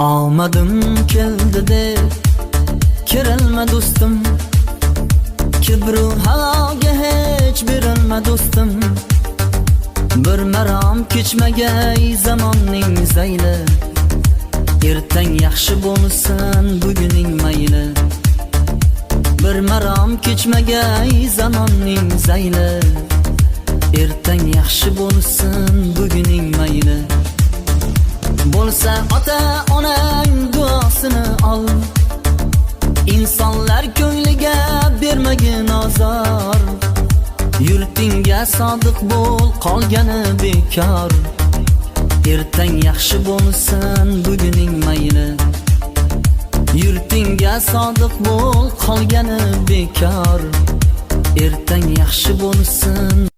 Omadim keldi deb kirilma do'stim, kibru havoga hech berilma do'stim. Bir marom kechmagay zamonning zayli, ertang yaxshi bo'lsin buguning mayli. Bir marom kechmagay zamonning zayli, ertang yaxshi bo'lsin buguning mayli. Bo'lsa ota-onang duosini ol, insonlar ko'ngliga bermagin azor. Yurtingga sodiq bo'l, qolgani bekor. Ertang yaxshi bo'lsin buguning mayli. Yurtingga sodiq bo'l, qolgani bekor. Ertang yaxshi bo'lsin